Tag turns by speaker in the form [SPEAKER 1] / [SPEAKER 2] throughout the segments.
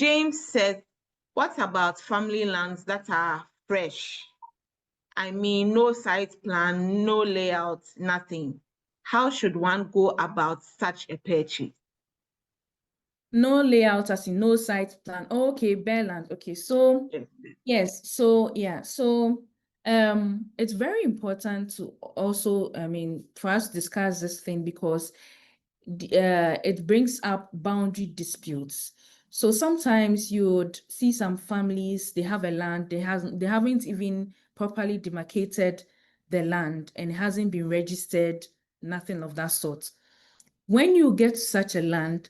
[SPEAKER 1] James said, what about family lands that are fresh? I mean, no site plan, no layout, nothing. How should one go about such a purchase?
[SPEAKER 2] No layout, as in no site plan. Oh, okay, bare land. Okay, so yes, so yeah, so it's very important to also, I mean, for us to discuss this thing because it brings up boundary disputes. So sometimes you would see some families, they have a land, they haven't even properly demarcated the land and it hasn't been registered, nothing of that sort. When you get such a land,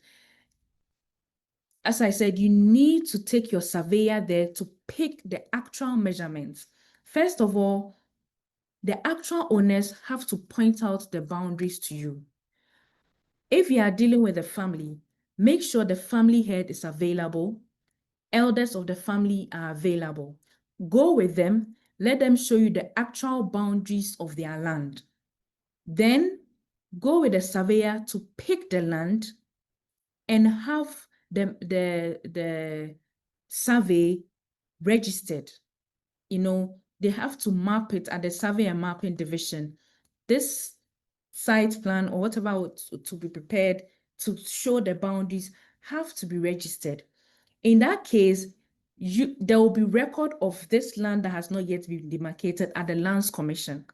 [SPEAKER 2] as I said, you need to take your surveyor there to pick the actual measurements. First of all, the actual owners have to point out the boundaries to you. If you are dealing with a family, make sure the family head is available. Elders of the family are available. Go with them, let them show you the actual boundaries of their land. Then go with the surveyor to pick the land and have the survey registered. You know, they have to map it at the survey and mapping division. This site plan or whatever to be prepared to show the boundaries have to be registered. In that case, there will be record of this land that has not yet been demarcated at the Lands Commission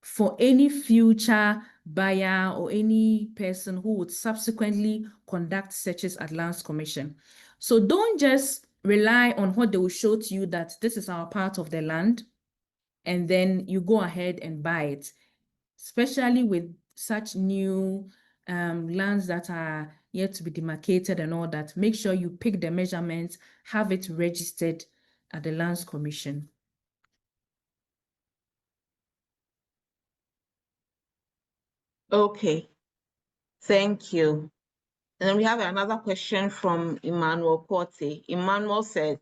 [SPEAKER 2] for any future buyer or any person who would subsequently conduct searches at Lands Commission. So don't just rely on what they will show to you that this is our part of the land, and then you go ahead and buy it, especially with such new lands that are yet to be demarcated and all that. Make sure you pick the measurements, have it registered at the Lands Commission.
[SPEAKER 1] Okay, thank you. And then we have another question from Emmanuel Porte. Emmanuel said,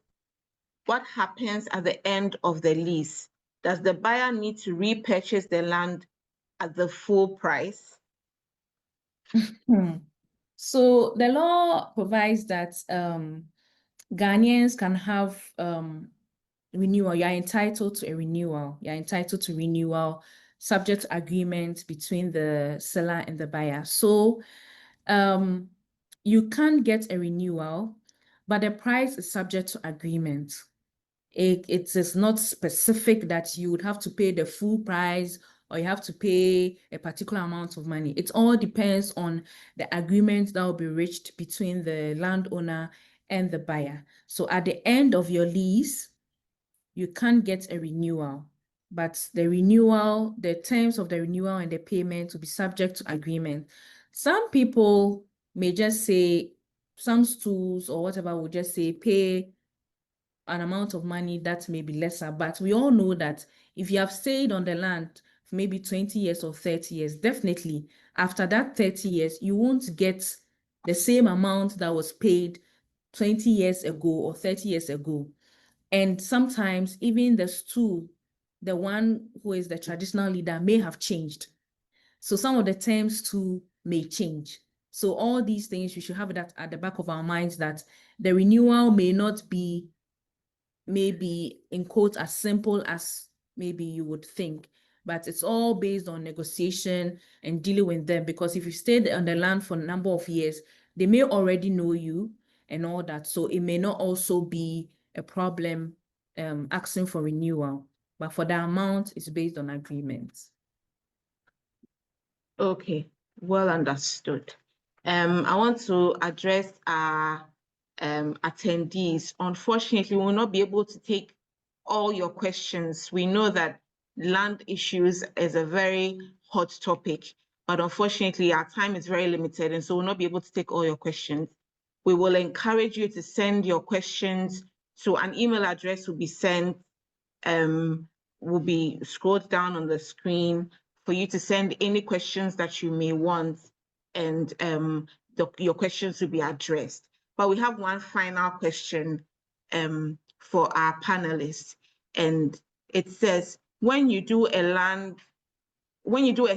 [SPEAKER 1] what happens at the end of the lease? Does the buyer need to repurchase the land at the full price?
[SPEAKER 2] So the law provides that Ghanaians can have renewal. You are entitled to a renewal. You are entitled to renewal subject to agreement between the seller and the buyer. So you can get a renewal, but the price is subject to agreement. It is not specific that you would have to pay the full price or you have to pay a particular amount of money. It all depends on the agreement that will be reached between the landowner and the buyer. So at the end of your lease, you can get a renewal, but the renewal, the terms of the renewal and the payment will be subject to agreement. Some people may just say, some stools or whatever will just say pay an amount of money that may be lesser, but we all know that if you have stayed on the land for maybe 20 years or 30 years, definitely after that 30 years, you won't get the same amount that was paid 20 years ago or 30 years ago. And sometimes even the stool, the one who is the traditional leader, may have changed. So some of the terms too may change. So all these things, we should have that at the back of our minds, that the renewal may not be maybe in quotes as simple as maybe you would think, but it's all based on negotiation and dealing with them, because if you stayed on the land for a number of years, they may already know you and all that. So it may not also be a problem asking for renewal, but for the amount, it's based on agreements.
[SPEAKER 1] Okay, well understood. I want to address our attendees. Unfortunately, we will not be able to take all your questions. We know that land issues is a very hot topic, but unfortunately our time is very limited, and so we'll not be able to take all your questions. We will encourage you to send your questions to an email address will be sent, will be scrolled down on the screen for you to send any questions that you may want, and your questions will be addressed. But we have one final question for our panelists, and it says, when you do a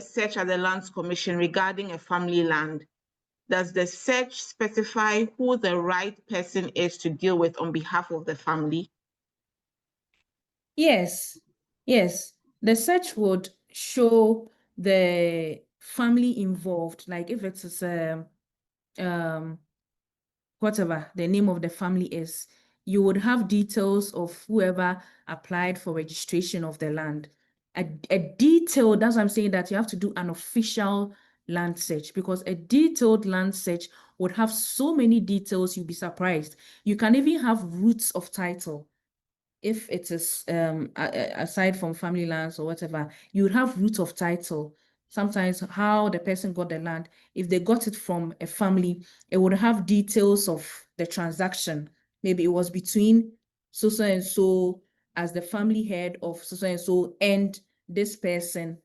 [SPEAKER 1] search at the Lands Commission regarding a family land, does the search specify who the right person is to deal with on behalf of the family?
[SPEAKER 2] Yes, yes. The search would show the family involved, like if it is whatever the name of the family is, you would have details of whoever applied for registration of the land. A detailed, that's why I'm saying that you have to do an official land search, because a detailed land search would have so many details, you'll be surprised. You can even have roots of title. If it is aside from family lands or whatever, you would have root of title. Sometimes how the person got the land, if they got it from a family, it would have details of the transaction. Maybe it was between so and so as the family head of so and so and this person.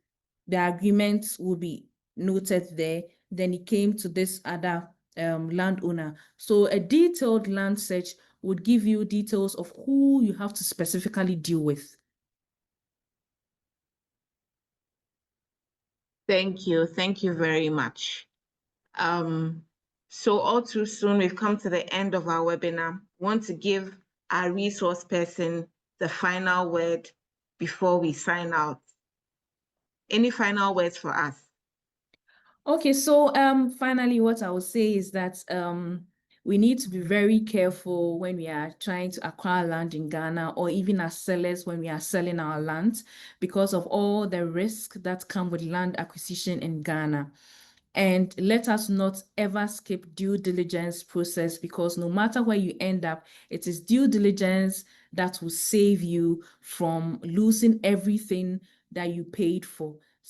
[SPEAKER 2] The agreement will be noted there. Then it came to this other landowner. So a detailed land search would give you details of who you have to specifically deal with.
[SPEAKER 1] Thank you. Thank you very much. So all too soon, we've come to the end of our webinar. We want to give our resource person the final word before we sign out. Any final words for us?
[SPEAKER 2] Okay, so finally, what I would say is that we need to be very careful when we are trying to acquire land in Ghana, or even as sellers when we are selling our land, because of all the risk that come with land acquisition in Ghana. And let us not ever skip due diligence process, because no matter where you end up, it is due diligence that will save you from losing everything that you paid for.